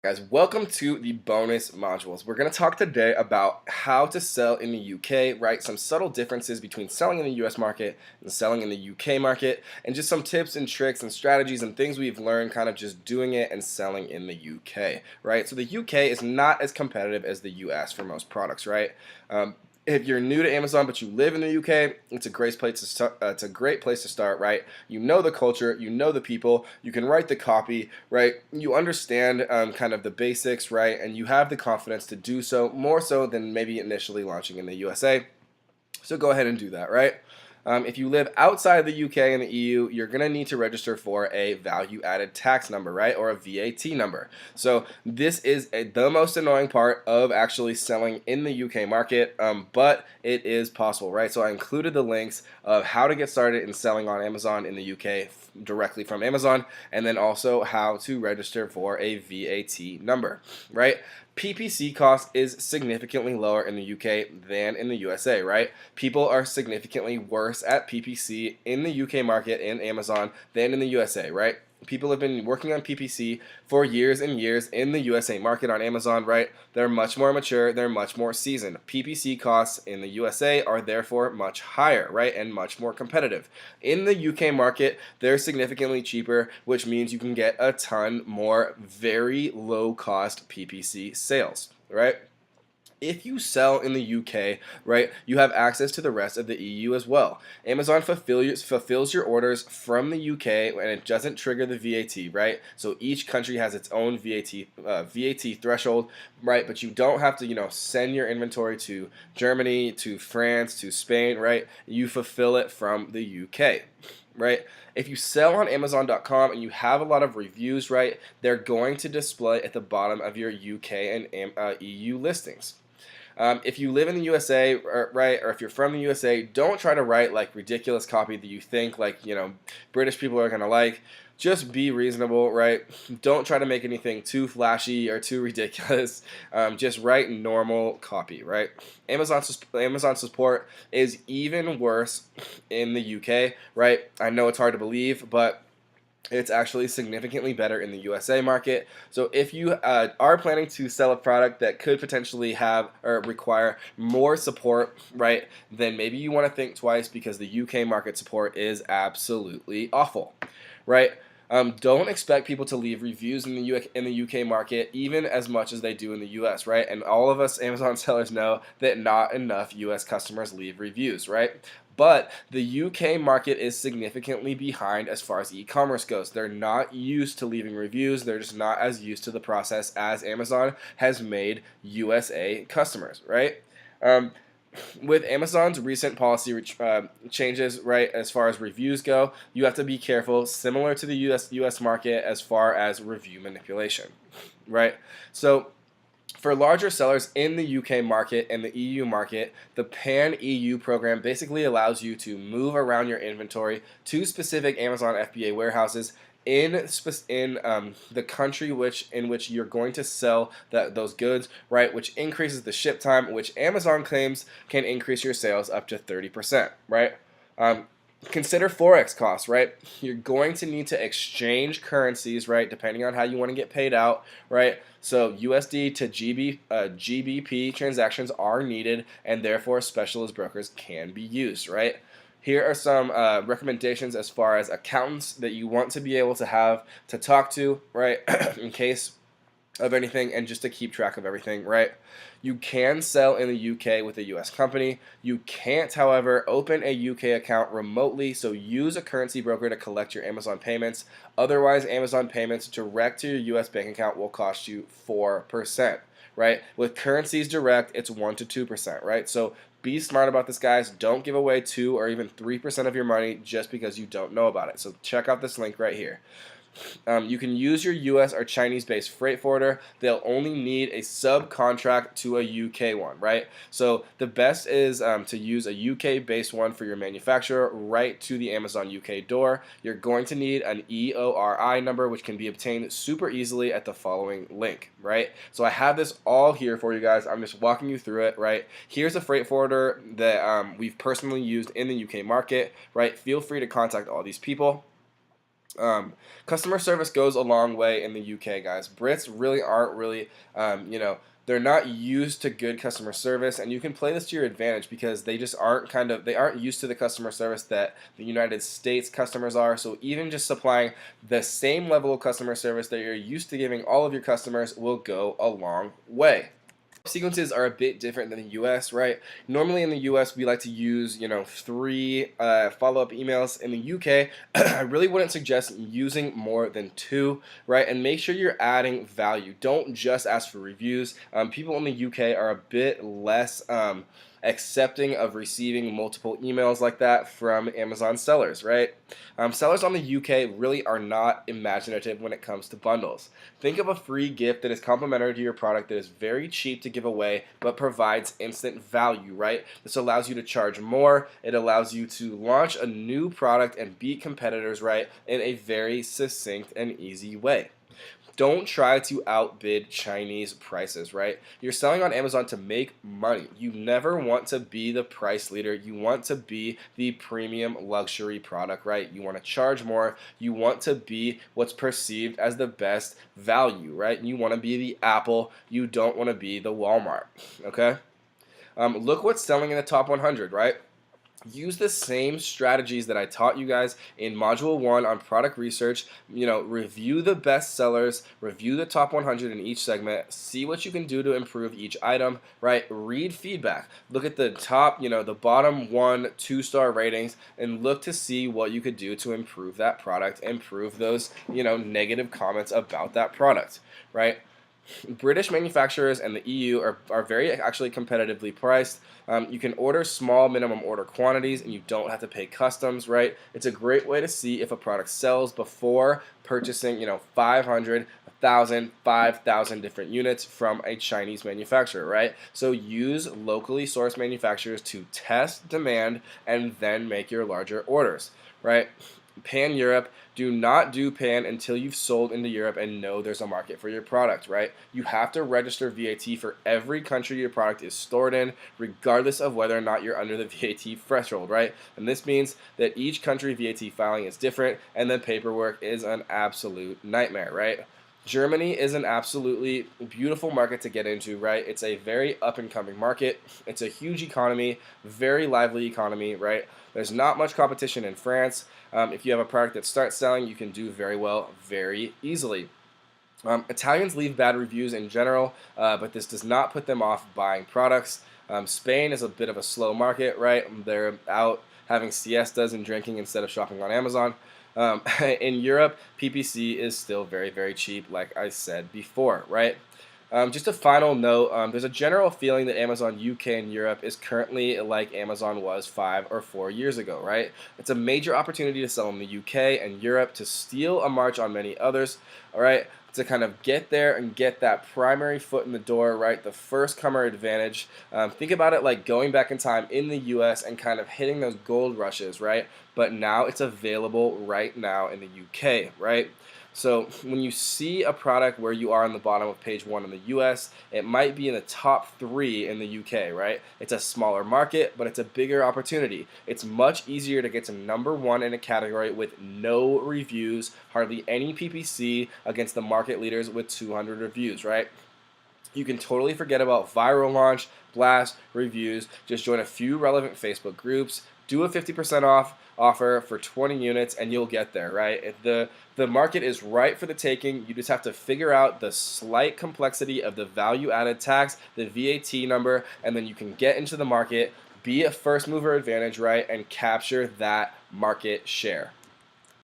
Guys, welcome to the bonus modules. We're going to talk today about how to sell in the UK, right? Some subtle differences between selling in the US market and selling in the UK market, and just some tips and tricks and strategies and things we've learned kind of just doing it and selling in the UK, right? So the UK is not as competitive as the US for most products, right? If you're new to Amazon but you live in the UK, it's a great place to start. It's a great place to start, right? You know the culture, you know the people, you can write the copy, right? You understand kind of the basics, right? And you have the confidence to do so more so than maybe initially launching in the USA. So go ahead and do that, right? If you live outside the UK and the EU, you're going to need to register for a value added tax number, right? Or a VAT number. So this is the most annoying part of actually selling in the UK market, but it is possible, right? So I included the links of how to get started in selling on Amazon in the UK directly from Amazon, and then also how to register for a VAT number, right? PPC cost is significantly lower in the UK than in the USA, right? People are significantly worse at PPC in the UK market in Amazon than in the USA, right? People have been working on PPC for years and years in the USA market on Amazon, right? They're much more mature, they're much more seasoned. PPC costs in the USA are therefore much higher, right? And much more competitive. In the UK market, they're significantly cheaper, which means you can get a ton more very low cost PPC sales, right? If you sell in the UK, right, you have access to the rest of the EU as well. Amazon fulfills your orders from the UK and it doesn't trigger the VAT, right? So each country has its own VAT threshold, right? But you don't have to, send your inventory to Germany, to France, to Spain, right? You fulfill it from the UK. Right? If you sell on Amazon.com and you have a lot of reviews, right, they're going to display at the bottom of your UK and EU listings. If you live in the USA, right, or if you're from the USA, don't try to write like ridiculous copy that you think like British people are gonna like. Just be reasonable, right? Don't try to make anything too flashy or too ridiculous. Just write normal copy, right? Amazon support is even worse in the UK, right? I know it's hard to believe, but it's actually significantly better in the USA market. So if you are planning to sell a product that could potentially have or require more support, right, then maybe you want to think twice because the UK market support is absolutely awful, right? Don't expect people to leave reviews in the UK market even as much as they do in the US, right? And all of us Amazon sellers know that not enough US customers leave reviews, right? But the UK market is significantly behind as far as e-commerce goes. They're not used to leaving reviews. They're just not as used to the process as Amazon has made USA customers, right? Um, with Amazon's recent policy changes, right, as far as reviews go, you have to be careful, similar to the US market as far as review manipulation, right? So for larger sellers in the UK market and the EU market, the Pan EU program basically allows you to move around your inventory to specific Amazon FBA warehouses in the country in which you're going to sell those goods, right? Which increases the ship time, which Amazon claims can increase your sales up to 30%, right? Um, Consider forex costs, right? You're going to need to exchange currencies, right, depending on how you want to get paid out, right? So USD to GBP transactions are needed, and therefore specialist brokers can be used, right? Here are some recommendations as far as accountants that you want to be able to have to talk to, right, in case of anything and just to keep track of everything, right? You can sell in the UK with a US company. You can't, however, open a UK account remotely, so use a currency broker to collect your Amazon payments. Otherwise, Amazon payments direct to your US bank account will cost you 4%, right? With currencies direct, it's 1 to 2%, right? So be smart about this, guys. Don't give away 2 or even 3% of your money just because you don't know about it. So check out this link right here. You can use your US or Chinese-based freight forwarder. They'll only need a subcontract to a UK one, right? So the best is to use a UK-based one for your manufacturer right to the Amazon UK door. You're going to need an EORI number, which can be obtained super easily at the following link, right? So I have this all here for you guys. I'm just walking you through it, right? Here's a freight forwarder that we've personally used in the UK market, right? Feel free to contact all these people. Um, Customer service goes a long way in the UK, guys. Brits really aren't really, they're not used to good customer service, and you can play this to your advantage because they just aren't they aren't used to the customer service that the United States customers are. So even just supplying the same level of customer service that you're used to giving all of your customers will go a long way. Sequences are a bit different than the US, right? Normally in the US, we like to use, three follow-up emails. In the UK, I really wouldn't suggest using more than two, right? And make sure you're adding value. Don't just ask for reviews. People in the UK are a bit less accepting of receiving multiple emails like that from Amazon sellers, right? Sellers on the UK really are not imaginative when it comes to bundles. Think of a free gift that is complementary to your product that is very cheap to give away but provides instant value, right? This allows you to charge more. It allows you to launch a new product and beat competitors, right, in a very succinct and easy way. Don't try to outbid Chinese prices, right? You're selling on Amazon to make money. You never want to be the price leader. You want to be the premium luxury product, right? You want to charge more. You want to be what's perceived as the best value, right? You want to be the Apple. You don't want to be the Walmart, okay? Look what's selling in the top 100, right? Use the same strategies that I taught you guys in Module 1 on product research. Review the best sellers, review the top 100 in each segment, see what you can do to improve each item, right? Read feedback. Look at the top, the bottom 1-2 star ratings, and look to see what you could do to improve that product, improve those, negative comments about that product, right? British manufacturers and the EU are very actually competitively priced. You can order small minimum order quantities and you don't have to pay customs, right? It's a great way to see if a product sells before purchasing, 500, 1,000, 5,000 different units from a Chinese manufacturer, right? So use locally sourced manufacturers to test demand and then make your larger orders, right? Pan Europe, do not do Pan until you've sold into Europe and know there's a market for your product, right? You have to register VAT for every country your product is stored in, regardless of whether or not you're under the VAT threshold, right? And this means that each country VAT filing is different, and the paperwork is an absolute nightmare, right? Germany is an absolutely beautiful market to get into, right? It's a very up-and-coming market. It's a huge economy, very lively economy, right? There's not much competition in France. If you have a product that starts selling, you can do very well very easily. Italians leave bad reviews in general, but this does not put them off buying products. Spain is a bit of a slow market, right? They're out having siestas and drinking instead of shopping on Amazon. In Europe, PPC is still very, very cheap, like I said before, right? Just a final note, there's a general feeling that Amazon UK and Europe is currently like Amazon was 5 or 4 years ago, right? It's a major opportunity to sell in the UK and Europe, to steal a march on many others, all right? To kind of get there and get that primary foot in the door, right? The first comer advantage. Think about it like going back in time in the US and kind of hitting those gold rushes, right? But now it's available right now in the UK, right? So when you see a product where you are on the bottom of page 1 in the US, it might be in the top 3 in the UK, right? It's a smaller market, but it's a bigger opportunity. It's much easier to get to number 1 in a category with no reviews, hardly any PPC against the market leaders with 200 reviews, right? You can totally forget about viral launch, blast, reviews. Just join a few relevant Facebook groups, do a 50% off offer for 20 units, and you'll get there, right? If the market is right for the taking. You just have to figure out the slight complexity of the value added tax, the VAT number, and then you can get into the market, be a first mover advantage, right, and capture that market share.